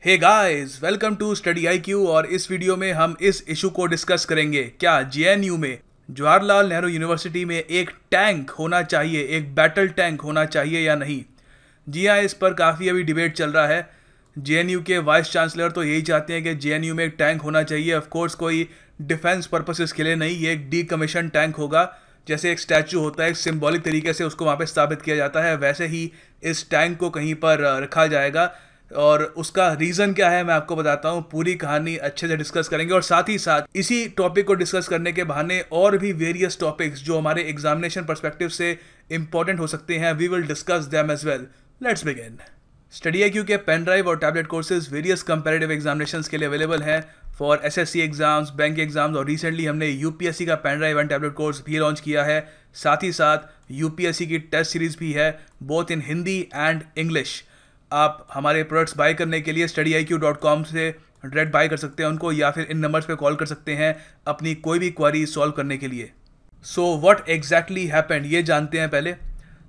Hey guys, welcome to Study IQ. और इस video में हम इस इशू को डिस्कस करेंगे, क्या जेएनयू में जवाहरलाल नेहरू यूनिवर्सिटी में एक टैंक होना चाहिए, एक बैटल टैंक होना चाहिए या नहीं। जी हाँ, इस पर काफ़ी अभी डिबेट चल रहा है। जेएनयू के वाइस चांसलर तो यही चाहते हैं कि जेएनयू में एक टैंक होना चाहिए। ऑफ कोर्स कोई डिफेंस पर्पसेस के लिए नहीं, ये एक डीकमीशन टैंक होगा। जैसे एक स्टैचू होता है, एक सिंबॉलिक तरीके से उसको वहाँ पे स्थापित किया जाता है, वैसे ही इस टैंक को कहीं पर रखा जाएगा। और उसका रीज़न क्या है मैं आपको बताता हूँ। पूरी कहानी अच्छे से डिस्कस करेंगे और साथ ही साथ इसी टॉपिक को डिस्कस करने के बहाने और भी वेरियस टॉपिक्स जो हमारे एग्जामिनेशन पर्सपेक्टिव से इंपॉर्टेंट हो सकते हैं, we will discuss them as well. Let's begin. Study IQ के पेन ड्राइव और tablet courses various comparative examinations के लिए अवेलेबल हैं for SSC exams, bank exams, और रिसेंटली हमने यूपीएससी का pen drive and tablet course भी लॉन्च किया है। साथ ही साथ यूपीएससी की टेस्ट सीरीज भी है, both in Hindi and English. आप हमारे प्रोडक्ट्स बाय करने के लिए studyIQ.com से डायरेक्ट बाय कर सकते हैं उनको, या फिर इन नंबर्स पे कॉल कर सकते हैं अपनी कोई भी क्वारी सॉल्व करने के लिए। सो व्हाट एग्जैक्टली हैपेंड ये जानते हैं पहले।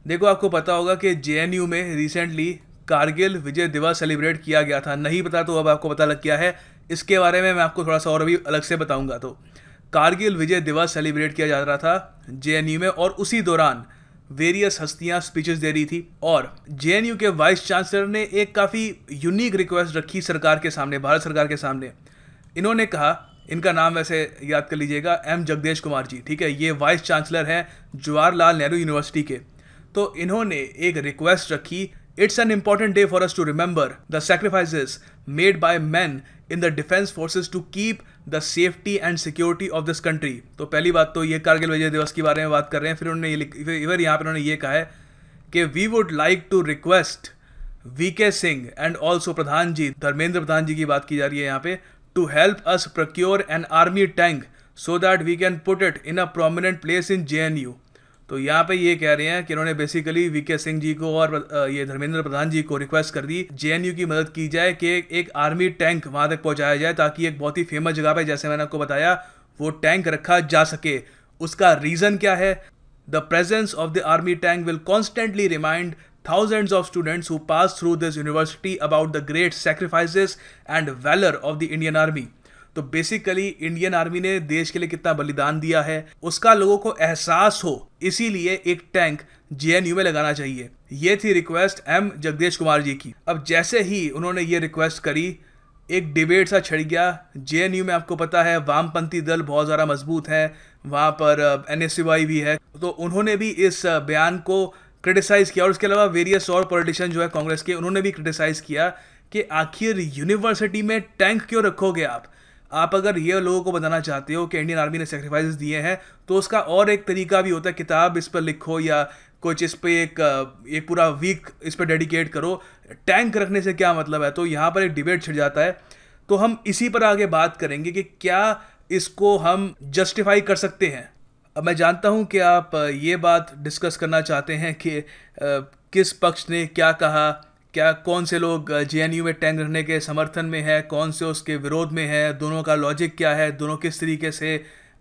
देखो, आपको पता होगा कि जेएनयू में रिसेंटली कारगिल विजय दिवस सेलिब्रेट किया गया था। नहीं पता तो अब आपको पता लग गया है। इसके बारे में मैं आपको थोड़ा सा और भी अलग से बताऊंगा। तो कारगिल विजय दिवस सेलिब्रेट किया जा रहा था जेएनयू में, और उसी दौरान वेरियस हस्तियां स्पीचेस दे रही थी। और जेएनयू के वाइस चांसलर ने एक काफ़ी यूनिक रिक्वेस्ट रखी सरकार के सामने, भारत सरकार के सामने। इन्होंने कहा, इनका नाम वैसे याद कर लीजिएगा, एम जगदेश कुमार जी, ठीक है। ये वाइस चांसलर हैं जवाहरलाल नेहरू यूनिवर्सिटी के। तो इन्होंने एक रिक्वेस्ट रखी, it's an important day for us to remember the sacrifices made by man in the defence forces to keep the safety and security of this country. तो पहली बात तो ये कारगिल विजय दिवस के बारे में बात कर रहे हैं। फिर उन्होंने यहाँ पर उन्होंने ये कहा है कि we would like to request VK Singh and also Pradhan ji, Dharmendra Pradhan ji की बात की जा रही है यहाँ पे, to help us procure an army tank so that we can put it in a prominent place in JNU. तो यहाँ पे ये कह रहे हैं कि इन्होंने बेसिकली वीके सिंह जी को और ये धर्मेंद्र प्रधान जी को रिक्वेस्ट कर दी जेएनयू की मदद की जाए कि एक आर्मी टैंक वहाँ तक पहुँचाया जाए, ताकि एक बहुत ही फेमस जगह पे, जैसे मैंने आपको बताया, वो टैंक रखा जा सके। उसका रीज़न क्या है? The presence of the army tank will constantly remind thousands of students who pass through this university about the great sacrifices and valor of the Indian Army। तो बेसिकली इंडियन आर्मी ने देश के लिए कितना बलिदान दिया है उसका लोगों को एहसास हो, इसीलिए एक टैंक जेएनयू में लगाना चाहिए। ये थी रिक्वेस्ट एम जगदेश कुमार जी की। अब जैसे ही उन्होंने ये रिक्वेस्ट करी, एक डिबेट सा छिड़ गया। जेएनयू में आपको पता है वामपंथी दल बहुत ज़्यादा मजबूत हैं, वहाँ पर एनएसयूआई भी है। तो उन्होंने भी इस बयान को क्रिटिसाइज़ किया, और उसके अलावा वेरियस और पॉलिटिशियन जो है कांग्रेस के, उन्होंने भी क्रिटिसाइज़ किया कि आखिर यूनिवर्सिटी में टैंक क्यों रखोगे आप अगर ये लोगों को बताना चाहते हो कि इंडियन आर्मी ने सेक्रीफाइसेस दिए हैं, तो उसका और एक तरीका भी होता है, किताब इस पर लिखो या कुछ इस पर एक पूरा वीक इस पर डेडिकेट करो। टैंक रखने से क्या मतलब है? तो यहाँ पर एक डिबेट छिड़ जाता है। तो हम इसी पर आगे बात करेंगे कि क्या इसको हम जस्टिफाई कर सकते हैं। अब मैं जानता हूं कि आप ये बात डिस्कस करना चाहते हैं कि किस पक्ष ने क्या कहा, क्या कौन से लोग जेएनयू में टैंक रखने के समर्थन में है, कौन से उसके विरोध में है, दोनों का लॉजिक क्या है, दोनों किस तरीके से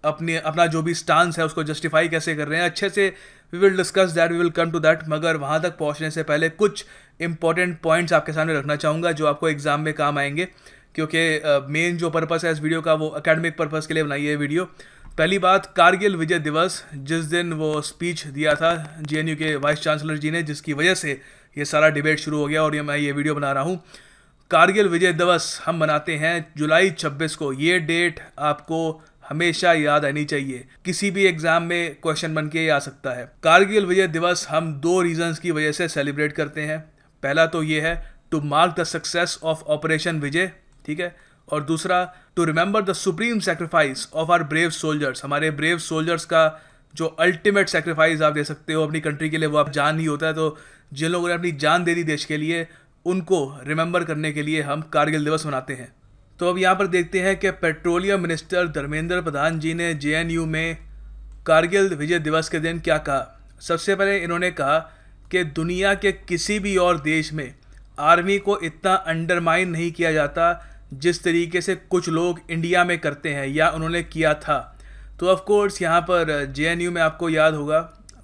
अपना जो भी स्टांस है उसको जस्टिफाई कैसे कर रहे हैं। अच्छे से we will discuss that, we will come to that. मगर वहाँ तक पहुँचने से पहले कुछ इंपॉर्टेंट पॉइंट्स आपके सामने रखना चाहूँगा जो आपको एग्जाम में काम आएंगे, क्योंकि मेन जो पर्पस है इस वीडियो का वो एकेडमिक पर्पस के लिए बनाई है वीडियो। पहली बात, कारगिल विजय दिवस, जिस दिन वो स्पीच दिया था जेएनयू के वाइस चांसलर जी ने, जिसकी वजह से ये सारा डिबेट शुरू हो गया और मैं ये वीडियो बना रहा हूँ। कारगिल विजय दिवस हम मनाते हैं जुलाई 26 को। ये डेट आपको हमेशा याद आनी चाहिए, किसी भी एग्जाम में क्वेश्चन बन के आ सकता है। कारगिल विजय दिवस हम दो रीजंस की वजह से सेलिब्रेट करते हैं। पहला तो ये है to mark the success of operation Vijay, ठीक है, और दूसरा to remember the supreme sacrifice of our brave soldiers. हमारे ब्रेव सोल्जर्स का जो अल्टीमेट सेक्रीफाइस आप दे सकते हो अपनी कंट्री के लिए, वो आप जान ही होता है। तो जिन लोगों ने अपनी जान दे दी देश के लिए, उनको रिमेंबर करने के लिए हम कारगिल दिवस मनाते हैं। तो अब यहाँ पर देखते हैं कि पेट्रोलियम मिनिस्टर धर्मेंद्र प्रधान जी ने जेएनयू में कारगिल विजय दिवस के दिन क्या कहा। सबसे पहले इन्होंने कहा कि दुनिया के किसी भी और देश में आर्मी को इतना अंडरमाइन नहीं किया जाता जिस तरीके से कुछ लोग इंडिया में करते हैं या उन्होंने किया था। तो ऑफ कोर्स यहाँ पर जेएनयू में आपको याद होगा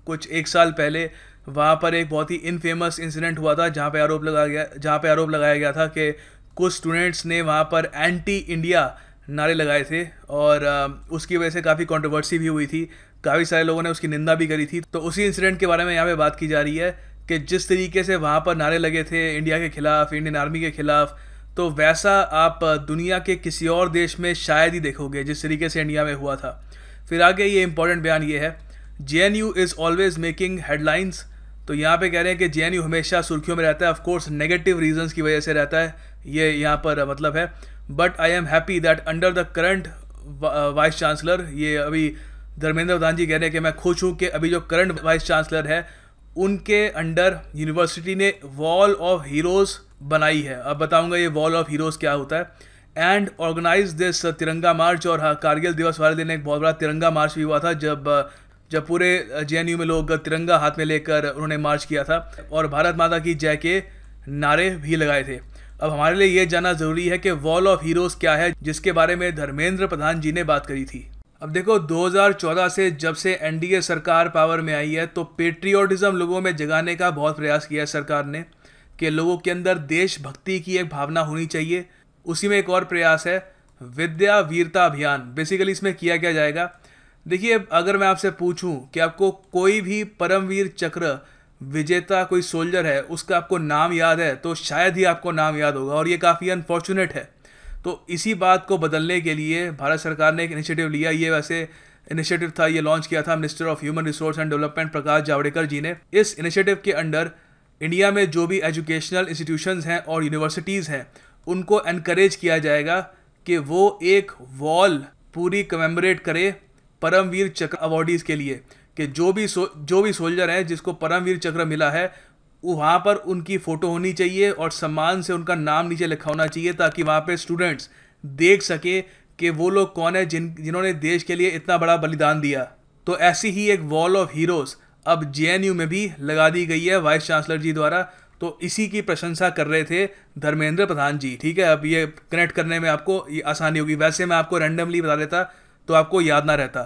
कुछ एक साल पहले वहाँ पर एक बहुत ही इनफेमस इंसिडेंट हुआ था जहाँ पे आरोप लगाया गया था कि कुछ स्टूडेंट्स ने वहाँ पर एंटी इंडिया नारे लगाए थे और उसकी वजह से काफ़ी कंट्रोवर्सी भी हुई थी, काफ़ी सारे लोगों ने उसकी निंदा भी करी थी। तो उसी इंसिडेंट के बारे में यहाँ पे बात की जा रही है कि जिस तरीके से वहाँ पर नारे लगे थे इंडिया के खिलाफ, इंडियन आर्मी के खिलाफ, तो वैसा आप दुनिया के किसी और देश में शायद ही देखोगे जिस तरीके से इंडिया में हुआ था। फिर आगे ये इंपॉर्टेंट बयान ये है, JNU is always making headlines. तो यहाँ पे कह रहे हैं कि JNU हमेशा सुर्खियों में रहता है, ऑफकोर्स नेगेटिव रीजंस की वजह से रहता है, ये यहाँ पर मतलब है। But I am happy that under the current vice chancellor, ये अभी धर्मेंद्र प्रधान जी कह रहे हैं कि मैं खुश हूँ कि अभी जो करंट वाइस चांसलर है उनके अंडर यूनिवर्सिटी ने वॉल ऑफ हीरोज़ बनाई है। अब बताऊंगा ये वॉल ऑफ हीरोज़ क्या होता है। एंड ऑर्गेनाइज दिस तिरंगा मार्च, और हाँ, कारगिल दिवस वाले दिन एक बहुत बड़ा तिरंगा मार्च भी हुआ था जब पूरे JNU में लोग तिरंगा हाथ में लेकर उन्होंने मार्च किया था और भारत माता की जय के नारे भी लगाए थे। अब हमारे लिए ये जानना ज़रूरी है कि वॉल ऑफ हीरोज़ क्या है, जिसके बारे में धर्मेंद्र प्रधान जी ने बात करी थी। अब देखो 2014 से जब से NDA सरकार पावर में आई है तो पेट्रियोटिज्म लोगों में जगाने का बहुत प्रयास किया है सरकार ने कि लोगों के अंदर देशभक्ति की एक भावना होनी चाहिए। उसी में एक और प्रयास है विद्या वीरता अभियान। बेसिकली इसमें किया क्या जाएगा, देखिए अगर मैं आपसे पूछूं कि आपको कोई भी परमवीर चक्र विजेता कोई सोल्जर है उसका आपको नाम याद है तो शायद ही आपको नाम याद होगा, और ये काफ़ी अनफॉर्चुनेट है। तो इसी बात को बदलने के लिए भारत सरकार ने एक इनिशिएटिव लिया। ये वैसे इनिशिएटिव था, ये लॉन्च किया था minister of human resource and development Prakash Javadekar ji ने। इस इनिशिएटिव के अंडर इंडिया में जो भी एजुकेशनल इंस्टीट्यूशंस हैं और यूनिवर्सिटीज़ हैं उनको एनकरेज किया जाएगा कि वो एक वॉल पूरी कमेमोरेट करे परमवीर चक्र अवॉर्डीज़ के लिए, कि जो भी सोल्जर हैं जिसको परमवीर चक्र मिला है वहाँ पर उनकी फ़ोटो होनी चाहिए और सम्मान से उनका नाम नीचे लिखा होना चाहिए, ताकि वहाँ पे स्टूडेंट्स देख सके कि वो लोग कौन है जिन्होंने देश के लिए इतना बड़ा बलिदान दिया। तो ऐसी ही एक वॉल ऑफ हीरोज़ अब JNU में भी लगा दी गई है वाइस चांसलर जी द्वारा। तो इसी की प्रशंसा कर रहे थे धर्मेंद्र प्रधान जी। ठीक है, अब ये कनेक्ट करने में आपको ये आसानी होगी। वैसे मैं आपको रैंडमली बता देता तो आपको याद ना रहता।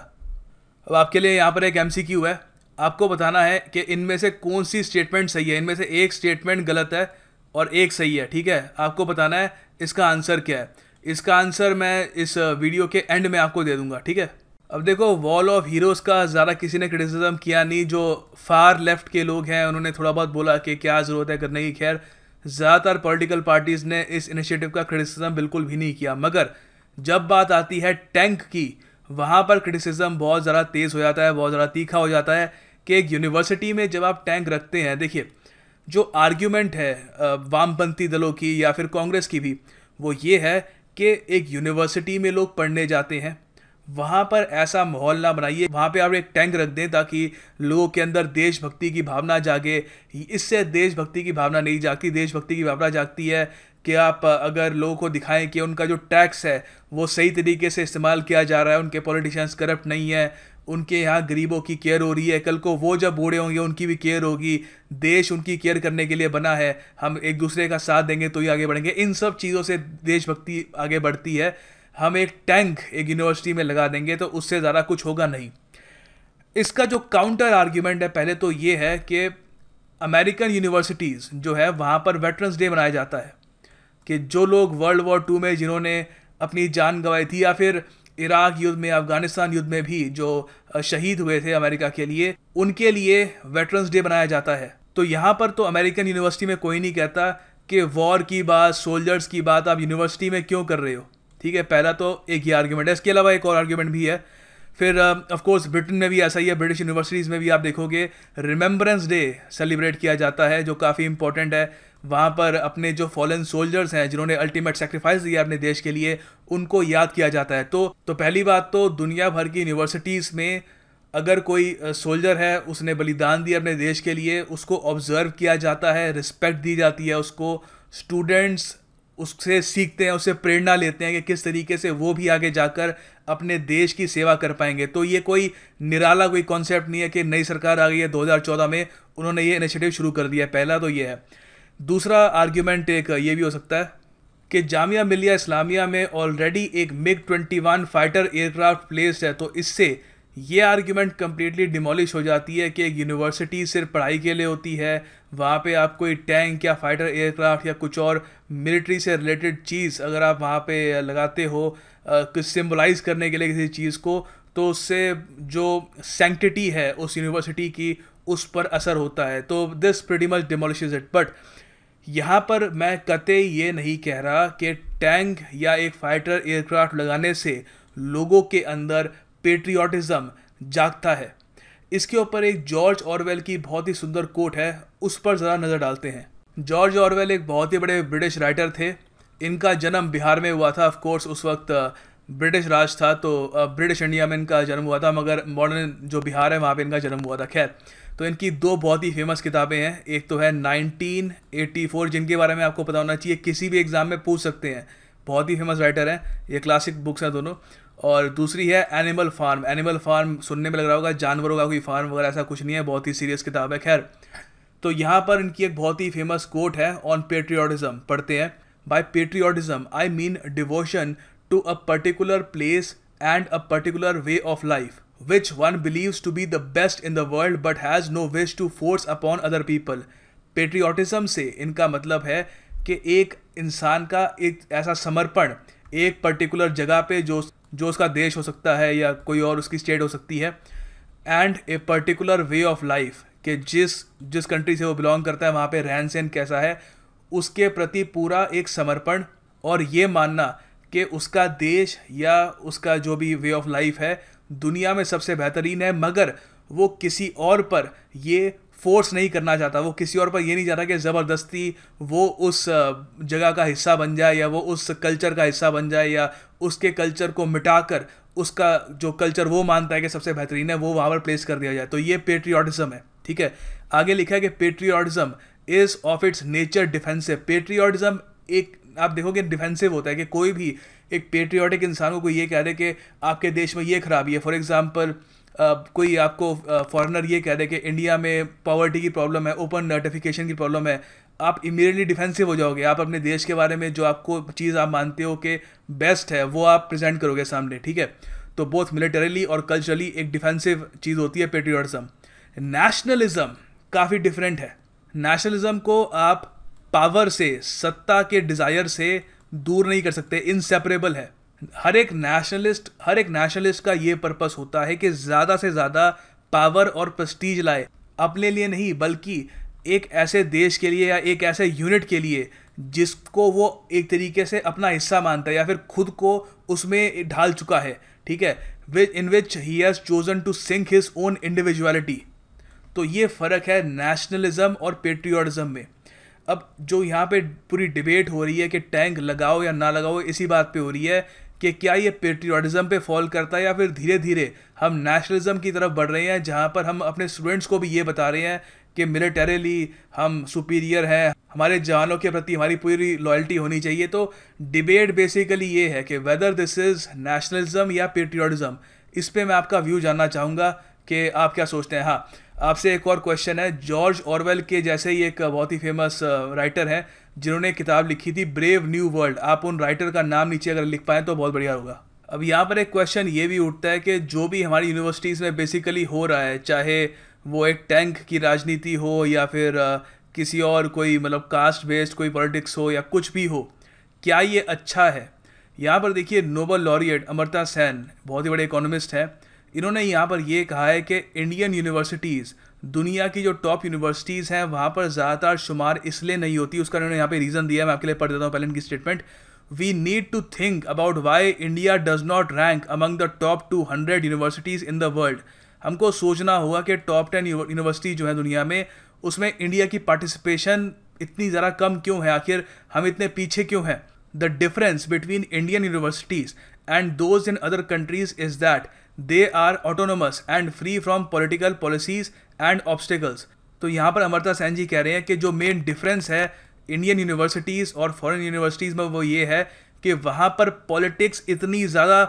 अब आपके लिए यहाँ पर एक MCQ है, आपको बताना है कि इनमें से कौन सी स्टेटमेंट सही है। इनमें से एक स्टेटमेंट गलत है और एक सही है। ठीक है, आपको बताना है इसका आंसर क्या है। इसका आंसर मैं इस वीडियो के एंड में आपको दे दूंगा। ठीक है, अब देखो वॉल ऑफ हीरोज़ का ज़्यादा किसी ने क्रिटिसिज्म किया नहीं। जो फार लेफ्ट के लोग हैं उन्होंने थोड़ा बहुत बोला कि क्या ज़रूरत है करने की। खैर, ज़्यादातर पॉलिटिकल पार्टीज़ ने इस इनिशिएटिव का क्रिटिसिज्म बिल्कुल भी नहीं किया। मगर जब बात आती है टैंक की, वहाँ पर क्रिटिसिज्म बहुत ज़्यादा तेज़ हो जाता है, बहुत ज़्यादा तीखा हो जाता है कि एक यूनिवर्सिटी में जब आप टैंक रखते हैं, देखिए जो आर्ग्यूमेंट है वामपंथी दलों की या फिर कांग्रेस की भी, वो ये है कि एक यूनिवर्सिटी में लोग पढ़ने जाते हैं, वहाँ पर ऐसा माहौल ना बनाइए, वहाँ पे आप एक टैंक रख दें ताकि लोगों के अंदर देशभक्ति की भावना जागे। इससे देशभक्ति की भावना नहीं जागती। देशभक्ति की भावना जागती है कि आप अगर लोगों को दिखाएं कि उनका जो टैक्स है वो सही तरीके से इस्तेमाल किया जा रहा है, उनके पॉलिटिशियंस करप्ट नहीं है, उनके यहाँ गरीबों की केयर हो रही है, कल को वो जब बूढ़े होंगे उनकी भी केयर होगी, देश उनकी केयर करने के लिए बना है, हम एक दूसरे का साथ देंगे तो ही आगे बढ़ेंगे। इन सब चीज़ों से देशभक्ति आगे बढ़ती है। हम एक टैंक एक यूनिवर्सिटी में लगा देंगे तो उससे ज़्यादा कुछ होगा नहीं। इसका जो काउंटर आर्ग्यूमेंट है पहले तो ये है कि अमेरिकन यूनिवर्सिटीज़ जो है वहाँ पर वेटरन्स डे मनाया जाता है, कि जो लोग वर्ल्ड वॉर 2 में जिन्होंने अपनी जान गंवाई थी या फिर इराक युद्ध में, अफगानिस्तान युद्ध में भी जो शहीद हुए थे अमेरिका के लिए, उनके लिए वेटरन्स डे मनाया जाता है। तो यहाँ पर तो अमेरिकन यूनिवर्सिटी में कोई नहीं कहता कि वॉर की बात, सोल्जर्स की बात आप यूनिवर्सिटी में क्यों कर रहे हो। ठीक है, पहला तो एक ही आर्ग्यूमेंट है। इसके अलावा एक और आर्ग्यूमेंट भी है। फिर ऑफ कोर्स ब्रिटेन में भी ऐसा ही है, ब्रिटिश यूनिवर्सिटीज़ में भी आप देखोगे रिमेंबरेंस डे सेलिब्रेट किया जाता है, जो काफ़ी इंपॉर्टेंट है। वहाँ पर अपने जो फॉलन सोल्जर्स हैं जिन्होंने अल्टीमेट सेक्रीफाइस दिया अपने देश के लिए, उनको याद किया जाता है। तो पहली बात तो दुनिया भर की यूनिवर्सिटीज़ में अगर कोई सोल्जर है, उसने बलिदान दिया अपने देश के लिए, उसको ऑब्जर्व किया जाता है, रिस्पेक्ट दी जाती है उसको। स्टूडेंट्स उससे सीखते हैं, उससे प्रेरणा लेते हैं कि किस तरीके से वो भी आगे जाकर अपने देश की सेवा कर पाएंगे। तो ये कोई निराला कोई कॉन्सेप्ट नहीं है कि नई सरकार आ गई है 2014 में उन्होंने ये इनिशिएटिव शुरू कर दिया है। पहला तो ये है। दूसरा आर्ग्यूमेंट एक ये भी हो सकता है कि जामिया मिलिया इस्लामिया में ऑलरेडी एक MiG-21 फाइटर एयरक्राफ्ट प्लेस्ड है, तो इससे ये आर्ग्यूमेंट कम्प्लीटली डिमोलिश हो जाती है कि एक यूनिवर्सिटी सिर्फ पढ़ाई के लिए होती है, वहाँ पे आप कोई टैंक या फाइटर एयरक्राफ्ट या कुछ और मिलिट्री से रिलेटेड चीज़ अगर आप वहाँ पे लगाते हो कुछ सिम्बलाइज करने के लिए किसी चीज़ को, तो उससे जो सैंक्टिटी है उस यूनिवर्सिटी की उस पर असर होता है। तो this pretty much demolishes it. But यहाँ पर मैं कतई ये नहीं कह रहा कि टैंक या एक फाइटर एयरक्राफ्ट लगाने से लोगों के अंदर पेट्रियाटिज्म जागता है। इसके ऊपर एक जॉर्ज ऑरवेल की बहुत ही सुंदर कोट है, उस पर ज़रा नज़र डालते हैं। जॉर्ज ऑरवेल एक बहुत ही बड़े ब्रिटिश राइटर थे। इनका जन्म बिहार में हुआ था। ऑफ कोर्स उस वक्त ब्रिटिश राज था, तो ब्रिटिश इंडिया में इनका जन्म हुआ था, मगर मॉडर्न जो बिहार है वहाँ पे इनका जन्म हुआ था। खैर, तो इनकी दो बहुत ही फेमस किताबें हैं। एक तो है 1984, जिनके बारे में आपको पता होना चाहिए, किसी भी एग्ज़ाम में पूछ सकते हैं। बहुत ही फेमस राइटर हैं, ये क्लासिक बुक्स हैं दोनों। और दूसरी है एनिमल फार्म। एनिमल फार्म सुनने में लग रहा होगा जानवरों का कोई फार्म वगैरह, ऐसा कुछ नहीं है, बहुत ही सीरियस किताब है। खैर, तो यहाँ पर इनकी एक बहुत ही फेमस कोट है ऑन पेट्रियाटिज्म, पढ़ते हैं। By patriotism I mean devotion to a particular place and a particular way of life which one believes to be the best in the world but has no wish to force upon other people। Patriotism से इनका मतलब है कि एक इंसान का एक ऐसा समर्पण एक पर्टिकुलर जगह पे जो उसका देश हो सकता है या कोई और उसकी स्टेट हो सकती है, and a particular way of life, कि जिस कंट्री से वो बिलोंग करता है वहाँ पे रहन सहन कैसा है, उसके प्रति पूरा एक समर्पण, और ये मानना कि उसका देश या उसका जो भी वे ऑफ लाइफ है दुनिया में सबसे बेहतरीन है, मगर वो किसी और पर ये फोर्स नहीं करना चाहता। वो किसी और पर ये नहीं चाहता कि ज़बरदस्ती वो उस जगह का हिस्सा बन जाए या वो उस कल्चर का हिस्सा बन जाए या उसके कल्चर को मिटाकर उसका जो कल्चर वो मानता है कि सबसे बेहतरीन है वो वहाँ पर प्लेस कर दिया जाए। तो ये पेट्रियाटिज्म है। ठीक है, आगे लिखा है कि patriotism is of its nature defensive. Patriotism एक आप देखोगे डिफेंसिव होता है कि कोई भी एक पेट्रियाटिक इंसान को कोई ये कह दे कि आपके देश में ये खराबी है। फॉर एग्जांपल कोई आपको फॉरेनर ये कह दे कि इंडिया में पॉवर्टी की प्रॉब्लम है, ओपन नोटिफिकेशन की प्रॉब्लम है, आप इमीडिएटली डिफेंसिव हो जाओगे। आप अपने देश के बारे में जो आपको चीज़ आप मानते हो कि बेस्ट है वो आप प्रेजेंट करोगे सामने। ठीक है, तो बोथ मिलिटरीली और कल्चरली एक डिफेंसिव चीज़ होती है पेट्रियाटिज्म। नेशनलिज्म काफ़ी डिफरेंट है। नेशनलिज्म को आप पावर से, सत्ता के डिज़ायर से दूर नहीं कर सकते, इनसेपरेबल है। हर एक नेशनलिस्ट का ये पर्पस होता है कि ज़्यादा से ज़्यादा पावर और प्रेस्टीज लाए, अपने लिए नहीं बल्कि एक ऐसे देश के लिए या एक ऐसे यूनिट के लिए जिसको वो एक तरीके से अपना हिस्सा मानता है या फिर खुद को उसमें ढाल चुका है। ठीक है, in which he has chosen to sink his own individuality. तो ये फ़र्क है नेशनलिज्म और पेट्रियाटिज्म में। अब जो यहाँ पे पूरी डिबेट हो रही है कि टैंक लगाओ या ना लगाओ, इसी बात पे हो रही है कि क्या ये पेट्रियाटिज्म पे फॉल करता है या फिर धीरे धीरे हम नेशनलिज्म की तरफ बढ़ रहे हैं, जहाँ पर हम अपने स्टूडेंट्स को भी ये बता रहे हैं कि मिलिटरीली हम सुपीरियर हैं, हमारे जवानों के प्रति हमारी पूरी लॉयल्टी होनी चाहिए। तो डिबेट बेसिकली ये है कि वेदर दिस इज़ नेशनलिज्म या पेट्रियाटिज्म। इस पर मैं आपका व्यू जानना चाहूँगा कि आप क्या सोचते हैं। हाँ, आपसे एक और क्वेश्चन है। जॉर्ज ऑरवेल के जैसे ही एक बहुत ही फेमस राइटर हैं जिन्होंने किताब लिखी थी ब्रेव न्यू वर्ल्ड, आप उन राइटर का नाम नीचे अगर लिख पाएँ तो बहुत बढ़िया होगा। अब यहाँ पर एक क्वेश्चन ये भी उठता है कि जो भी हमारी यूनिवर्सिटीज़ में बेसिकली हो रहा है, चाहे वो एक टैंक की राजनीति हो या फिर किसी और कोई मतलब कास्ट बेस्ड कोई पॉलिटिक्स हो या कुछ भी हो, क्या ये अच्छा है? यहाँ पर देखिए, नोबल लॉरिएट अमर्त्य सेन बहुत ही बड़े इकोनॉमिस्ट हैं। इन्होंने यहाँ पर ये कहा है कि इंडियन यूनिवर्सिटीज़ दुनिया की जो टॉप यूनिवर्सिटीज़ हैं वहाँ पर ज़्यादातर शुमार इसलिए नहीं होती। उसका इन्होंने यहाँ पे रीज़न दिया है, मैं आपके लिए पढ़ देता हूँ पहले इनकी statement. We need to think about why India does not rank among the top 200 universities in the world. हमको सोचना होगा कि टॉप 10 यूनिवर्सिटी जो है दुनिया में, उसमें इंडिया की पार्टिसिपेशन इतनी ज़रा कम क्यों है, आखिर हम इतने पीछे क्यों हैं। The difference between Indian universities and those in other countries is that they are autonomous and free from political policies and obstacles. तो यहाँ पर अमर्त्य सेन जी कह रहे हैं कि जो मेन डिफरेंस है इंडियन यूनिवर्सिटीज़ और फॉरेन यूनिवर्सिटीज़ में वो ये है कि वहाँ पर पॉलिटिक्स इतनी ज़्यादा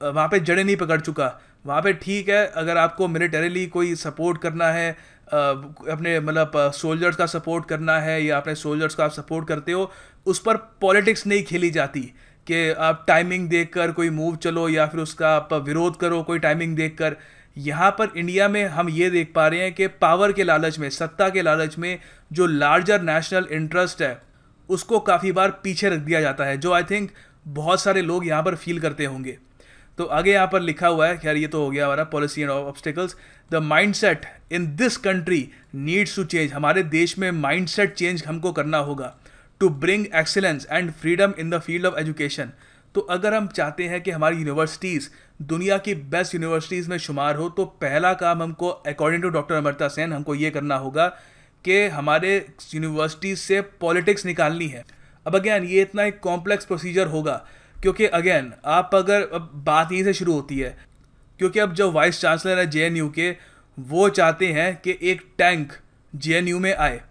वहाँ पे जड़ें नहीं पकड़ चुका। वहाँ पे ठीक है, अगर आपको मिलिटरीली कोई सपोर्ट करना है, अपने मतलब सोल्जर्स का सपोर्ट करना है या अपने सोल्जर्स का आप सपोर्ट करते हो, उस पर पॉलिटिक्स नहीं खेली जाती कि आप टाइमिंग देखकर कोई मूव चलो या फिर उसका आप विरोध करो कोई टाइमिंग देखकर। यहाँ पर इंडिया में हम ये देख पा रहे हैं कि पावर के लालच में, सत्ता के लालच में जो लार्जर नेशनल इंटरेस्ट है उसको काफ़ी बार पीछे रख दिया जाता है, जो आई थिंक बहुत सारे लोग यहाँ पर फील करते होंगे। तो आगे यहाँ पर लिखा हुआ है, खैर ये तो हो गया हमारा policy and obstacles. The mindset in this country needs to change. हमारे देश में माइंडसेट चेंज हमको करना होगा to bring excellence and freedom in the field of education. तो अगर हम चाहते हैं कि हमारी यूनिवर्सिटीज़ दुनिया की बेस्ट यूनिवर्सिटीज़ में शुमार हो, तो पहला काम हमको according to doctor Amrita Sen हमको ये करना होगा कि हमारे यूनिवर्सिटीज़ से पॉलिटिक्स निकालनी है। अब अगेन ये इतना एक कॉम्प्लेक्स प्रोसीजर होगा, क्योंकि अगेन आप अगर अब बात यहीं से शुरू होती है, क्योंकि अब जो वाइस चांसलर है जेएनयू के, वो चाहते हैं कि एक टैंक जेएनयू में आए।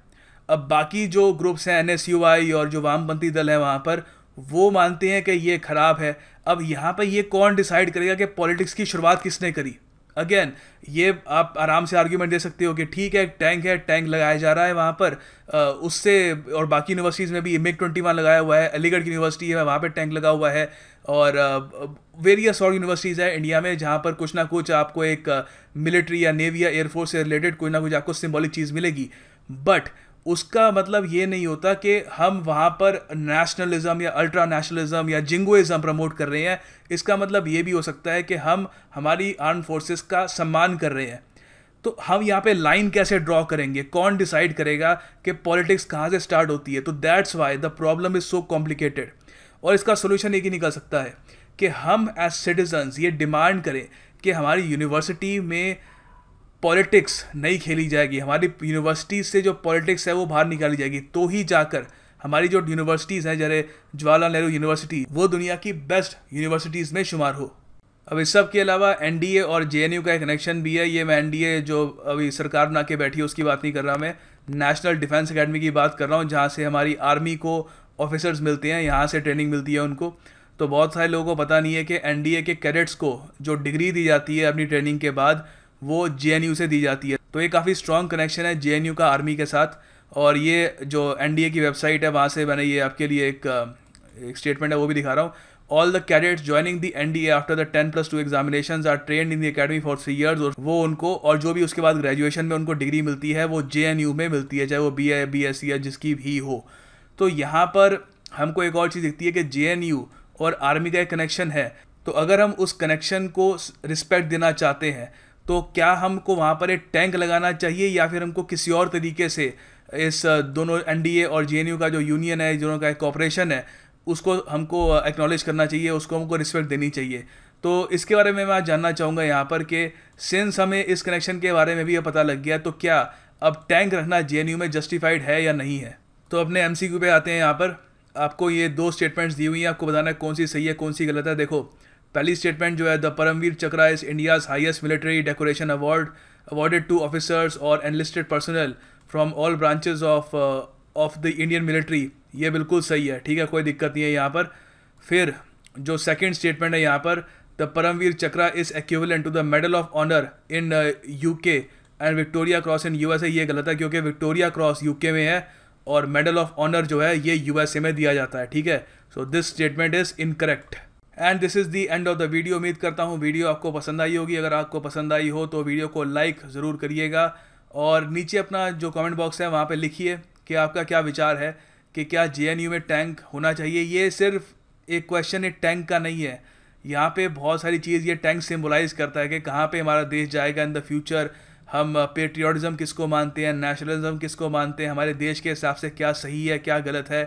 अब बाकी जो ग्रुप्स हैं एनएसयूआई और जो वामपंथी दल है वहाँ पर, वो मानते हैं कि ये खराब है। अब यहाँ पर ये कौन डिसाइड करेगा कि पॉलिटिक्स की शुरुआत किसने करी? अगेन ये आप आराम से आर्ग्यूमेंट दे सकते हो कि ठीक है टैंक है, टैंक लगाया जा रहा है वहाँ पर, उससे और बाकी यूनिवर्सिटीज़ में भी MiG-21 लगाया हुआ है, अलीगढ़ की यूनिवर्सिटी है वहाँ पे टैंक लगा हुआ है, और वेरियस और यूनिवर्सिटीज़ है इंडिया में जहाँ पर कुछ ना कुछ आपको एक मिलिट्री या नेवी या एयरफोर्स से रिलेटेड कोई ना कुछ आपको सिंबॉलिक चीज़ मिलेगी। बट उसका मतलब ये नहीं होता कि हम वहाँ पर नेशनलिज्म या अल्ट्रा नेशनलिज्म या जिंगोइज्म प्रमोट कर रहे हैं। इसका मतलब ये भी हो सकता है कि हम हमारी आर्म फोर्सेस का सम्मान कर रहे हैं। तो हम यहाँ पे लाइन कैसे ड्रॉ करेंगे? कौन डिसाइड करेगा कि पॉलिटिक्स कहाँ से स्टार्ट होती है? तो that's why the problem is so complicated. और इसका सोल्यूशन एक ही निकल सकता है कि हम एज सिटीजन्स ये डिमांड करें कि हमारी यूनिवर्सिटी में पॉलिटिक्स नहीं खेली जाएगी, हमारी यूनिवर्सिटी से जो पॉलिटिक्स है वो बाहर निकाली जाएगी, तो ही जाकर हमारी जो यूनिवर्सिटीज़ हैं, जैसे जवाहरलाल नेहरू यूनिवर्सिटी, वो दुनिया की बेस्ट यूनिवर्सिटीज़ में शुमार हो। अब इस सब के अलावा एनडीए और जेएनयू का एक कनेक्शन भी है। ये मैं एनडीए जो अभी सरकार बना के बैठी है उसकी बात नहीं कर रहा, मैं नेशनल डिफेंस अकेडमी की बात कर रहा हूँ, जहाँ से हमारी आर्मी को ऑफिसर्स मिलते हैं, यहाँ से ट्रेनिंग मिलती है उनको। तो बहुत सारे लोगों को पता नहीं है कि एनडीए के कैडेट्स को जो डिग्री दी जाती है अपनी ट्रेनिंग के बाद, वो जेएनयू से दी जाती है। तो ये काफ़ी स्ट्रॉन्ग कनेक्शन है जेएनयू का आर्मी के साथ। और ये जो एनडीए की वेबसाइट है वहाँ से मैंने ये आपके लिए एक स्टेटमेंट है वो भी दिखा रहा हूँ। All the cadets joining the NDA after the 10+2 examinations are trained in the academy for 3 years। और वो उनको, और जो भी उसके बाद ग्रेजुएशन में उनको डिग्री मिलती है वो जेएनयू में मिलती है, चाहे वो बीए बीएससी या जिसकी भी हो। तो यहाँ पर हमको एक और चीज़ दिखती है कि जेएनयू और आर्मी का एक कनेक्शन है। तो अगर हम उस कनेक्शन को रिस्पेक्ट देना चाहते हैं, तो क्या हमको वहाँ पर एक टैंक लगाना चाहिए या फिर हमको किसी और तरीके से इस दोनों एनडीए और जेएनयू का जो यूनियन है, दोनों का एक कॉपरेशन है, उसको हमको एक्नॉलेज करना चाहिए, उसको हमको रिस्पेक्ट देनी चाहिए? तो इसके बारे में मैं आज जानना चाहूँगा यहाँ पर कि सिंस हमें इस कनेक्शन के बारे में भी ये पता लग गया, तो क्या अब टैंक रखना जेएनयू में जस्टिफाइड है या नहीं है? तो अपने एमसीक्यू पे आते हैं। यहाँ पर आपको ये 2 स्टेटमेंट्स दी हुई हैं, आपको बताना है कौन सी सही है कौन सी गलत है। देखो पहली स्टेटमेंट जो है, the Paramvir Chakra is India's highest military decoration award awarded to officers और enlisted personnel from all branches of the Indian military. ये बिल्कुल सही है, ठीक है, कोई दिक्कत नहीं है यहाँ पर। फिर जो सेकंड स्टेटमेंट है यहाँ पर, the Paramvir Chakra is equivalent to the Medal of Honour in UK and Victoria Cross in USA. ये गलत है, क्योंकि विक्टोरिया क्रॉस यूके में है और मेडल ऑफ ऑनर जो है ये यूएसए में दिया जाता है, ठीक है। So this statement is incorrect. And this is the end of the video. उम्मीद करता हूँ वीडियो आपको पसंद आई होगी। अगर आपको पसंद आई हो तो वीडियो को लाइक ज़रूर करिएगा, और नीचे अपना जो कमेंट बॉक्स है वहाँ पे लिखिए कि आपका क्या विचार है कि क्या जेएनयू में टैंक होना चाहिए। ये सिर्फ एक क्वेश्चन एक टैंक का नहीं है, यहाँ पे बहुत सारी चीज़ ये टैंक सिम्बोलाइज़ करता है कि कहाँ पे हमारा देश जाएगा इन द फ्यूचर। हम पेट्रियाटिज़म किसको मानते हैं, नेशनलिज्म किसको मानते हैं, हमारे देश के हिसाब से क्या सही है क्या गलत है,